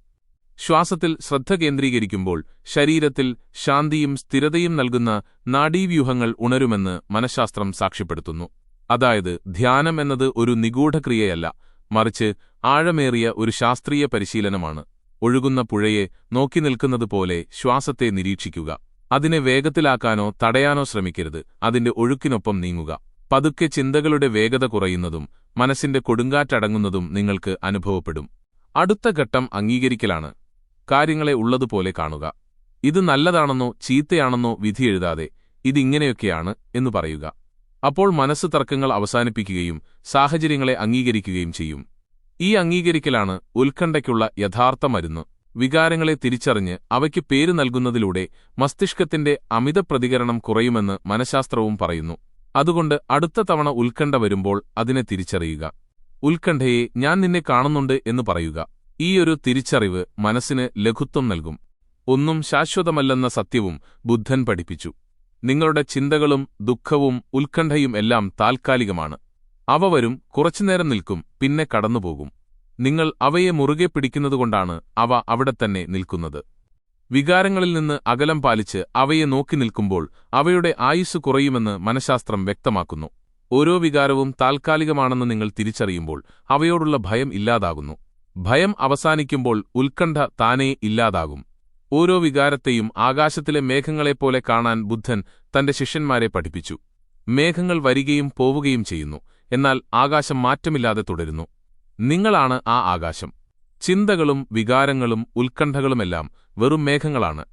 ശ്വാസത്തിൽ ശ്രദ്ധ കേന്ദ്രീകരിക്കുമ്പോൾ ശരീരത്തിൽ ശാന്തിയും സ്ഥിരതയും നൽകുന്ന നാഡീവ്യൂഹങ്ങൾ ഉണരുമെന്ന് മനഃശാസ്ത്രം സാക്ഷ്യപ്പെടുത്തുന്നു. അതായത് ധ്യാനം എന്നത് ഒരു നിഗൂഢക്രിയയല്ല, മറിച്ച് ആഴമേറിയ ഒരു ശാസ്ത്രീയ പരിശീലനമാണ്. ഒഴുകുന്ന പുഴയെ നോക്കി നിൽക്കുന്നതുപോലെ ശ്വാസത്തെ നിരീക്ഷിക്കുക. അതിനെ വേഗത്തിലാക്കാനോ തടയാനോ ശ്രമിക്കരുത്, അതിന്റെ ഒഴുക്കിനൊപ്പം നീങ്ങുക. പതുക്കെ ചിന്തകളുടെ വേഗത കുറയുന്നതും മനസ്സിന്റെ കൊടുങ്കാറ്റടങ്ങുന്നതും നിങ്ങൾക്ക് അനുഭവപ്പെടും. അടുത്ത ഘട്ടം അംഗീകരിക്കലാണ്. കാര്യങ്ങളെ ഉള്ളതുപോലെ കാണുക. ഇത് നല്ലതാണെന്നോ ചീത്തയാണെന്നോ വിധിയെഴുതാതെ ഇതിങ്ങനെയൊക്കെയാണ് എന്ന് പറയുക. അപ്പോൾ മനസ്സ് തർക്കങ്ങൾ അവസാനിപ്പിക്കുകയും സാഹചര്യങ്ങളെ അംഗീകരിക്കുകയും ചെയ്യും. ഈ അംഗീകരിക്കലാണ് ഉത്കണ്ഠയ്ക്കുള്ള യഥാർത്ഥ മരുന്ന്. വികാരങ്ങളെ തിരിച്ചറിഞ്ഞ് അവയ്ക്ക് പേര് നൽകുന്നതിലൂടെ മസ്തിഷ്കത്തിന്റെ അമിത പ്രതികരണം കുറയുമെന്ന് മനഃശാസ്ത്രവും പറയുന്നു. അതുകൊണ്ട് അടുത്ത തവണ ഉത്കണ്ഠ വരുമ്പോൾ അതിനെ തിരിച്ചറിയുക. ഉത്കണ്ഠയെ ഞാൻ നിന്നെ കാണുന്നുണ്ട് എന്ന് പറയുക. ഈയൊരു തിരിച്ചറിവ് മനസ്സിന് ലഘുത്വം നൽകും. ഒന്നും ശാശ്വതമല്ലെന്ന സത്യവും ബുദ്ധൻ പഠിപ്പിച്ചു. നിങ്ങളുടെ ചിന്തകളും ദുഃഖവും ഉത്കണ്ഠയും എല്ലാം താൽക്കാലികമാണ്. അവ വരും, കുറച്ചുനേരം നിൽക്കും, പിന്നെ കടന്നുപോകും. നിങ്ങൾ അവയെ മുറുകെ പിടിക്കുന്നതുകൊണ്ടാണ് അവ അവിടെത്തന്നെ നിൽക്കുന്നത്. വികാരങ്ങളിൽ നിന്ന് അകലം പാലിച്ച് അവയെ നോക്കി നിൽക്കുമ്പോൾ അവയുടെ ആയുസ്സ് കുറയുമെന്ന് മനഃശാസ്ത്രം വ്യക്തമാക്കുന്നു. ഓരോ വികാരവും താൽക്കാലികമാണെന്ന് നിങ്ങൾ തിരിച്ചറിയുമ്പോൾ അവയോടുള്ള ഭയം ഇല്ലാതാകുന്നു. ഭയം അവസാനിക്കുമ്പോൾ ഉത്കണ്ഠ താനേ ഇല്ലാതാകും. ഓരോ വികാരത്തെയും ആകാശത്തിലെ മേഘങ്ങളെപ്പോലെ കാണാൻ ബുദ്ധൻ തന്റെ ശിഷ്യന്മാരെ പഠിപ്പിച്ചു. മേഘങ്ങൾ വരികയും പോവുകയും ചെയ്യുന്നു, എന്നാൽ ആകാശം മാറ്റമില്ലാതെ തുടരുന്നു. നിങ്ങളാണ് ആ ആകാശം. ചിന്തകളും വികാരങ്ങളും ഉത്കണ്ഠകളുമെല്ലാം വെറും മേഘങ്ങളാണ്.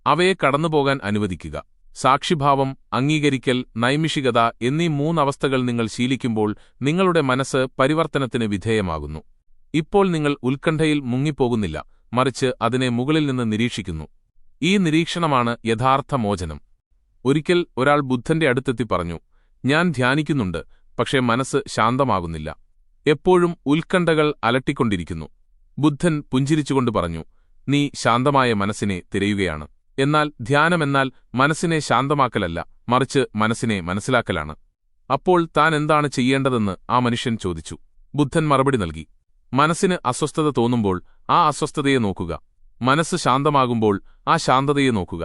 അവയെ കടന്നുപോകാൻ അനുവദിക്കുക. സാക്ഷിഭാവം, അംഗീകരിക്കൽ, നൈമിഷികത എന്നീ മൂന്നവസ്ഥകൾ നിങ്ങൾ ശീലിക്കുമ്പോൾ നിങ്ങളുടെ മനസ്സ് പരിവർത്തനത്തിന് വിധേയമാകുന്നു. ഇപ്പോൾ നിങ്ങൾ ഉത്കണ്ഠയിൽ മുങ്ങിപ്പോകുന്നില്ല, മറിച്ച് അതിനെ മുകളിൽ നിന്ന് നിരീക്ഷിക്കുന്നു. ഈ നിരീക്ഷണമാണ് യഥാർത്ഥ മോചനം. ഒരിക്കൽ ഒരാൾ ബുദ്ധന്റെ അടുത്തെത്തി പറഞ്ഞു, ഞാൻ ധ്യാനിക്കുന്നുണ്ട്, പക്ഷേ മനസ്സ് ശാന്തമാകുന്നില്ല. എപ്പോഴും ഉത്കണ്ഠകൾ അലട്ടിക്കൊണ്ടിരിക്കുന്നു. ബുദ്ധൻ പുഞ്ചിരിച്ചുകൊണ്ട് പറഞ്ഞു, നീ ശാന്തമായ മനസ്സിനെ തിരയുകയാണ്. എന്നാൽ ധ്യാനമെന്നാൽ മനസ്സിനെ ശാന്തമാക്കലല്ല, മറിച്ച് മനസ്സിനെ മനസ്സിലാക്കലാണ്. അപ്പോൾ താൻ എന്താണ് ചെയ്യേണ്ടതെന്ന് ആ മനുഷ്യൻ ചോദിച്ചു. ബുദ്ധൻ മറുപടി നൽകി, മനസ്സിന് അസ്വസ്ഥത തോന്നുമ്പോൾ ആ അസ്വസ്ഥതയെ നോക്കുക. മനസ്സ് ശാന്തമാകുമ്പോൾ ആ ശാന്തതയെ നോക്കുക.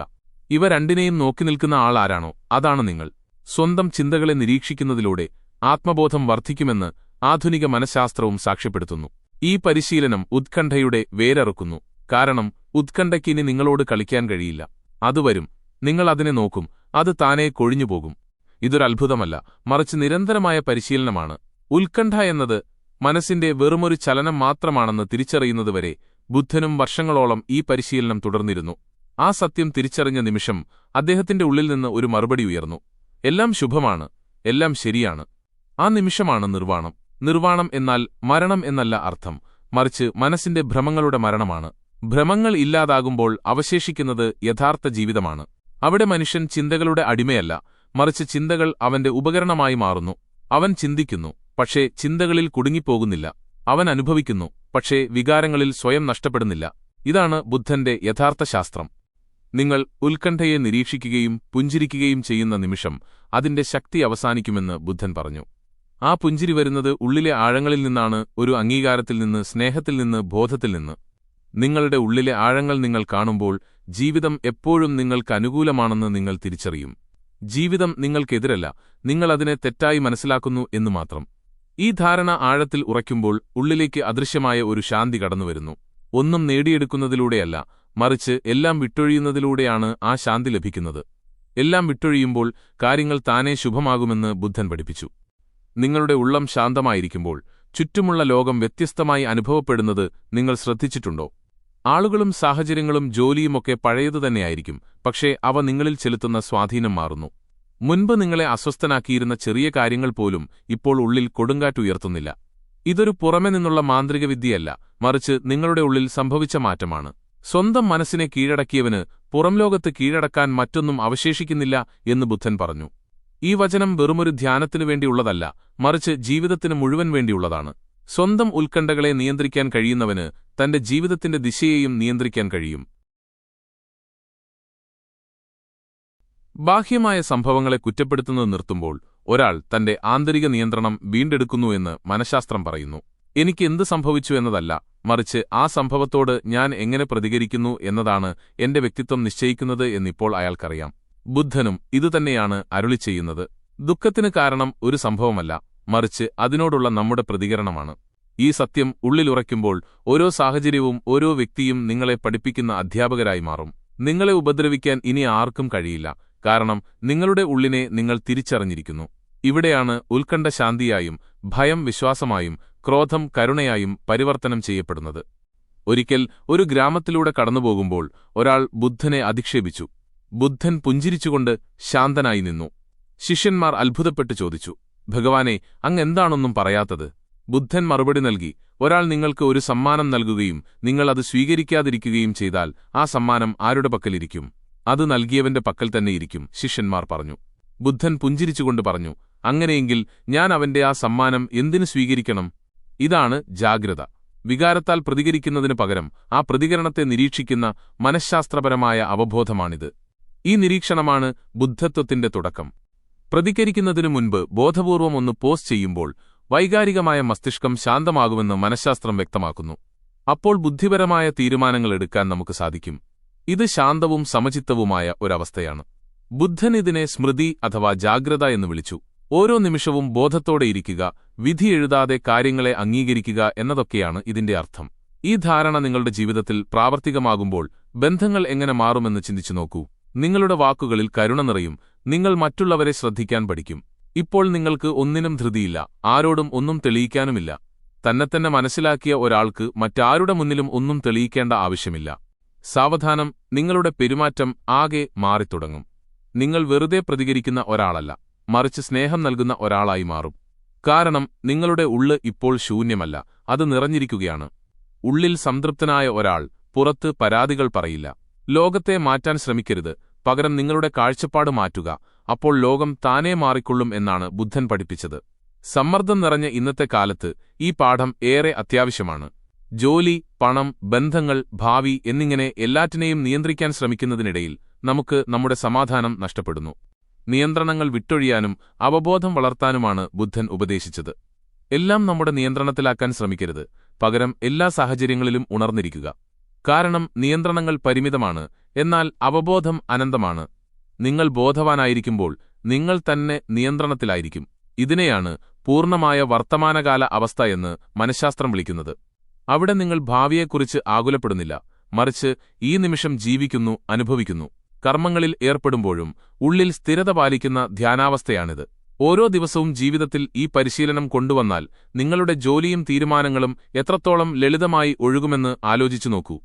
ഇവ രണ്ടിനെയും നോക്കി നിൽക്കുന്ന ആൾ ആരാണോ അതാണ് നിങ്ങൾ. സ്വന്തം ചിന്തകളെ നിരീക്ഷിക്കുന്നതിലൂടെ ആത്മബോധം വർദ്ധിക്കുമെന്ന് ആധുനിക മനഃശാസ്ത്രവും സാക്ഷ്യപ്പെടുത്തുന്നു. ഈ പരിശീലനം ഉത്കണ്ഠയുടെ വേരറുക്കുന്നു. കാരണം ഉത്കണ്ഠയ്ക്ക് ഇനി നിങ്ങളോട് കളിക്കാൻ കഴിയില്ല. അത് വരും, നിങ്ങൾ അതിനെ നോക്കും, അത് താനേ കൊഴിഞ്ഞുപോകും. ഇതൊരത്ഭുതമല്ല, മറിച്ച് നിരന്തരമായ പരിശീലനമാണ്. ഉത്കണ്ഠ എന്നത് മനസ്സിന്റെ വെറുമൊരു ചലനം മാത്രമാണെന്ന് തിരിച്ചറിയുന്നതുവരെ ബുദ്ധനും വർഷങ്ങളോളം ഈ പരിശീലനം തുടർന്നിരുന്നു. ആ സത്യം തിരിച്ചറിഞ്ഞ നിമിഷം അദ്ദേഹത്തിന്റെ ഉള്ളിൽ നിന്ന് ഒരു മറുപടി ഉയർന്നു. എല്ലാം ശുഭമാണ്, എല്ലാം ശരിയാണ്. ആ നിമിഷമാണ് നിർവ്വാണം. നിർവ്വാണം എന്നാൽ മരണം എന്നല്ല അർത്ഥം, മറിച്ച് മനസ്സിന്റെ ഭ്രമങ്ങളുടെ മരണമാണ്. ഭ്രമങ്ങൾ ഇല്ലാതാകുമ്പോൾ അവശേഷിക്കുന്നത് യഥാർത്ഥ ജീവിതമാണ്. അവിടെ മനുഷ്യൻ ചിന്തകളുടെ അടിമയല്ല, മറിച്ച് ചിന്തകൾ അവന്റെ ഉപകരണമായി മാറുന്നു. അവൻ ചിന്തിക്കുന്നു, പക്ഷേ ചിന്തകളിൽ കുടുങ്ങിപ്പോകുന്നില്ല. അവൻ അനുഭവിക്കുന്നു, പക്ഷേ വികാരങ്ങളിൽ സ്വയം നഷ്ടപ്പെടുന്നില്ല. ഇതാണ് ബുദ്ധന്റെ യഥാർത്ഥ ശാസ്ത്രം. നിങ്ങൾ ഉത്കണ്ഠയെ നിരീക്ഷിക്കുകയും പുഞ്ചിരിക്കുകയും ചെയ്യുന്ന നിമിഷം അതിന്റെ ശക്തി അവസാനിക്കുമെന്ന് ബുദ്ധൻ പറഞ്ഞു. ആ പുഞ്ചിരി വരുന്നത് ഉള്ളിലെ ആഴങ്ങളിൽ നിന്നാണ്, ഒരു അംഗീകാരത്തിൽ നിന്ന്, സ്നേഹത്തിൽ നിന്ന്, ബോധത്തിൽ നിന്ന്. നിങ്ങളുടെ ഉള്ളിലെ ആഴങ്ങൾ നിങ്ങൾ കാണുമ്പോൾ ജീവിതം എപ്പോഴും നിങ്ങൾക്ക് അനുകൂലമാണെന്ന് നിങ്ങൾ തിരിച്ചറിയും. ജീവിതം നിങ്ങൾക്കെതിരല്ല, നിങ്ങൾ അതിനെ തെറ്റായി മനസ്സിലാക്കുന്നു എന്നു മാത്രം. ഈ ധാരണ ആഴത്തിൽ ഉറയ്ക്കുമ്പോൾ ഉള്ളിലേക്ക് അദൃശ്യമായ ഒരു ശാന്തി കടന്നുവരുന്നു. ഒന്നും നേടിയെടുക്കുന്നതിലൂടെയല്ല, മറിച്ച് എല്ലാം വിട്ടൊഴിയുന്നതിലൂടെയാണ് ആ ശാന്തി ലഭിക്കുന്നത്. എല്ലാം വിട്ടൊഴിയുമ്പോൾ കാര്യങ്ങൾ താനേ ശുഭമാകുമെന്ന് ബുദ്ധൻ പഠിപ്പിച്ചു. നിങ്ങളുടെ ഉള്ളം ശാന്തമായിരിക്കുമ്പോൾ ചുറ്റുമുള്ള ലോകം വ്യത്യസ്തമായി അനുഭവപ്പെടുന്നത് നിങ്ങൾ ശ്രദ്ധിച്ചിട്ടുണ്ടോ? ആളുകളും സാഹചര്യങ്ങളും ജോലിയുമൊക്കെ പഴയതുതന്നെയായിരിക്കും, പക്ഷേ അവ നിങ്ങളിൽ ചെലുത്തുന്ന സ്വാധീനം മാറുന്നു. മുൻപ് നിങ്ങളെ അസ്വസ്ഥനാക്കിയിരുന്ന ചെറിയ കാര്യങ്ങൾ പോലും ഇപ്പോൾ ഉള്ളിൽ കൊടുങ്കാറ്റുയർത്തുന്നില്ല. ഇതൊരു പുറമെ നിന്നുള്ള മാന്ത്രിക വിദ്യയല്ല, മറിച്ച് നിങ്ങളുടെ ഉള്ളിൽ സംഭവിച്ച മാറ്റമാണ്. സ്വന്തം മനസ്സിനെ കീഴടക്കിയവന് പുറംലോകത്ത് കീഴടക്കാൻ മറ്റൊന്നും അവശേഷിക്കുന്നില്ല എന്ന് ബുദ്ധൻ പറഞ്ഞു. ഈ വചനം വെറുമൊരു ധ്യാനത്തിനു വേണ്ടിയുള്ളതല്ല, മറിച്ച് ജീവിതത്തിന് മുഴുവൻ വേണ്ടിയുള്ളതാണ്. സ്വന്തം ഉത്കണ്ഠകളെ നിയന്ത്രിക്കാൻ കഴിയുന്നവന് തന്റെ ജീവിതത്തിന്റെ ദിശയെയും നിയന്ത്രിക്കാൻ കഴിയും. ബാഹ്യമായ സംഭവങ്ങളെ കുറ്റപ്പെടുത്തുന്നത് നിർത്തുമ്പോൾ ഒരാൾ തന്റെ ആന്തരിക നിയന്ത്രണം വീണ്ടെടുക്കുന്നു എന്ന് മനഃശാസ്ത്രം പറയുന്നു. എനിക്ക് എന്ത് സംഭവിച്ചു എന്നതല്ല, മറിച്ച് ആ സംഭവത്തോട് ഞാൻ എങ്ങനെ പ്രതികരിക്കുന്നു എന്നതാണ് എന്റെ വ്യക്തിത്വം നിശ്ചയിക്കുന്നത് എന്നിപ്പോൾ അയാൾക്കറിയാം. ബുദ്ധനും ഇതുതന്നെയാണ് അരുളിച്ചെയ്യുന്നത്. ദുഃഖത്തിന് കാരണം ഒരു സംഭവമല്ല, മറിച്ച് അതിനോടുള്ള നമ്മുടെ പ്രതികരണമാണ്. ഈ സത്യം ഉള്ളിലുറയ്ക്കുമ്പോൾ ഓരോ സാഹചര്യവും ഓരോ വ്യക്തിയും നിങ്ങളെ പഠിപ്പിക്കുന്ന അധ്യാപകരായി മാറും. നിങ്ങളെ ഉപദ്രവിക്കാൻ ഇനി ആർക്കും കഴിയില്ല, കാരണം നിങ്ങളുടെ ഉള്ളിനെ നിങ്ങൾ തിരിച്ചറിഞ്ഞിരിക്കുന്നു. ഇവിടെയാണ് ഉത്കണ്ഠ ശാന്തിയായും ഭയം വിശ്വാസമായും ക്രോധം കരുണയായും പരിവർത്തനം ചെയ്യപ്പെടുന്നത്. ഒരിക്കൽ ഒരു ഗ്രാമത്തിലൂടെ കടന്നുപോകുമ്പോൾ ഒരാൾ ബുദ്ധനെ അധിക്ഷേപിച്ചു. ബുദ്ധൻ പുഞ്ചിരിച്ചുകൊണ്ട് ശാന്തനായി നിന്നു. ശിഷ്യന്മാർ അത്ഭുതപ്പെട്ടു ചോദിച്ചു, ഭഗവാനെ, അങ്ങെന്താണൊന്നും പറയാത്തത്? ബുദ്ധൻ മറുപടി നൽകി, ഒരാൾ നിങ്ങൾക്ക് ഒരു സമ്മാനം നൽകുകയും നിങ്ങൾ അത് സ്വീകരിക്കാതിരിക്കുകയും ചെയ്താൽ ആ സമ്മാനം ആരുടെ പക്കലിരിക്കും? അത് നൽകിയവന്റെ പക്കൽ തന്നെയിരിക്കും. ശിഷ്യന്മാർ പറഞ്ഞു. ബുദ്ധൻ പുഞ്ചിരിച്ചുകൊണ്ട് പറഞ്ഞു, അങ്ങനെയെങ്കിൽ ഞാൻ അവന്റെ ആ സമ്മാനം എന്തിനു സ്വീകരിക്കണം? ഇതാണ് ജാഗ്രത. വികാരത്താൽ പ്രതികരിക്കുന്നതിനു പകരം ആ പ്രതികരണത്തെ നിരീക്ഷിക്കുന്ന മനഃശാസ്ത്രപരമായ അവബോധമാണിത്. ഈ നിരീക്ഷണമാണ് ബുദ്ധത്വത്തിന്റെ തുടക്കം. പ്രതികരിക്കുന്നതിനു മുൻപ് ബോധപൂർവം ഒന്ന് പോസ്റ്റ് ചെയ്യുമ്പോൾ വൈകാരികമായ മസ്തിഷ്കം ശാന്തമാകുമെന്ന് മനഃശാസ്ത്രം വ്യക്തമാക്കുന്നു. അപ്പോൾ ബുദ്ധിപരമായ തീരുമാനങ്ങൾ എടുക്കാൻ നമുക്ക് സാധിക്കും. ഇത് ശാന്തവും സമചിത്തവുമായ ഒരവസ്ഥയാണ്. ബുദ്ധൻ ഇതിനെ സ്മൃതി അഥവാ ജാഗ്രത എന്ന് വിളിച്ചു. ഓരോ നിമിഷവും ബോധത്തോടെയിരിക്കുക, വിധി എഴുതാതെ കാര്യങ്ങളെ അംഗീകരിക്കുക എന്നതൊക്കെയാണ് ഇതിന്റെ അർത്ഥം. ഈ ധാരണ നിങ്ങളുടെ ജീവിതത്തിൽ പ്രാവർത്തികമാകുമ്പോൾ ബന്ധങ്ങൾ എങ്ങനെ മാറുമെന്ന് ചിന്തിച്ചു നോക്കൂ. നിങ്ങളുടെ വാക്കുകളിൽ കരുണ നിറയും. നിങ്ങൾ മറ്റുള്ളവരെ ശ്രദ്ധിക്കാൻ പഠിക്കും. ഇപ്പോൾ നിങ്ങൾക്ക് ഒന്നിനും ധൃതിയില്ല, ആരോടും ഒന്നും തെളിയിക്കാനുമില്ല. തന്നെത്തന്നെ മനസ്സിലാക്കിയ ഒരാൾക്ക് മറ്റാരുടെ മുന്നിലും ഒന്നും തെളിയിക്കേണ്ട ആവശ്യമില്ല. സാവധാനം നിങ്ങളുടെ പെരുമാറ്റം ആകെ മാറിത്തുടങ്ങും. നിങ്ങൾ വെറുതെ പ്രതികരിക്കുന്ന ഒരാളല്ല, മറിച്ച് സ്നേഹം നൽകുന്ന ഒരാളായി മാറും. കാരണം നിങ്ങളുടെ ഉള്ള് ഇപ്പോൾ ശൂന്യമല്ല, അത് നിറഞ്ഞിരിക്കുകയാണ്. ഉള്ളിൽ സംതൃപ്തനായ ഒരാൾ പുറത്ത് പരാതികൾ പറയില്ല. ലോകത്തെ മാറ്റാൻ ശ്രമിക്കരുത്, പകരം നിങ്ങളുടെ കാഴ്ചപ്പാട് മാറ്റുക. അപ്പോൾ ലോകം താനേ മാറിക്കൊള്ളും എന്നാണ് ബുദ്ധൻ പഠിപ്പിച്ചത്. സമ്മർദ്ദം നിറഞ്ഞ ഇന്നത്തെ കാലത്ത് ഈ പാഠം ഏറെ അത്യാവശ്യമാണ്. ജോലി, പണം, ബന്ധങ്ങൾ, ഭാവി എന്നിങ്ങനെ എല്ലാറ്റിനെയും നിയന്ത്രിക്കാൻ ശ്രമിക്കുന്നതിനിടയിൽ നമുക്ക് നമ്മുടെ സമാധാനം നഷ്ടപ്പെടുന്നു. നിയന്ത്രണങ്ങൾ വിട്ടൊഴിയാനും അവബോധം വളർത്താനുമാണ് ബുദ്ധൻ ഉപദേശിച്ചത്. എല്ലാം നമ്മുടെ നിയന്ത്രണത്തിലാക്കാൻ ശ്രമിക്കരുത്, പകരം എല്ലാ സാഹചര്യങ്ങളിലും ഉണർന്നിരിക്കുക. കാരണം നിയന്ത്രണങ്ങൾ പരിമിതമാണ്, എന്നാൽ അവബോധം അനന്തമാണ്. നിങ്ങൾ ബോധവാനായിരിക്കുമ്പോൾ നിങ്ങൾ തന്നെ നിയന്ത്രണത്തിലായിരിക്കും. ഇതിനെയാണ് പൂർണ്ണമായ വർത്തമാനകാല അവസ്ഥ എന്ന് മനഃശാസ്ത്രം വിളിക്കുന്നത്. അവിടെ നിങ്ങൾ ഭാവിയെക്കുറിച്ച് ആകുലപ്പെടുന്നില്ല, മറിച്ച് ഈ നിമിഷം ജീവിക്കുന്നു, അനുഭവിക്കുന്നു. കർമ്മങ്ങളിൽ ഏർപ്പെടുമ്പോഴും ഉള്ളിൽ സ്ഥിരത പാലിക്കുന്ന ധ്യാനാവസ്ഥയാണിത്. ഓരോ ദിവസവും ജീവിതത്തിൽ ഈ പരിശീലനം കൊണ്ടുവന്നാൽ നിങ്ങളുടെ ജോലിയും തീരുമാനങ്ങളും എത്രത്തോളം ലളിതമായി ഒഴുകുമെന്ന് ആലോചിച്ചു നോക്കൂ.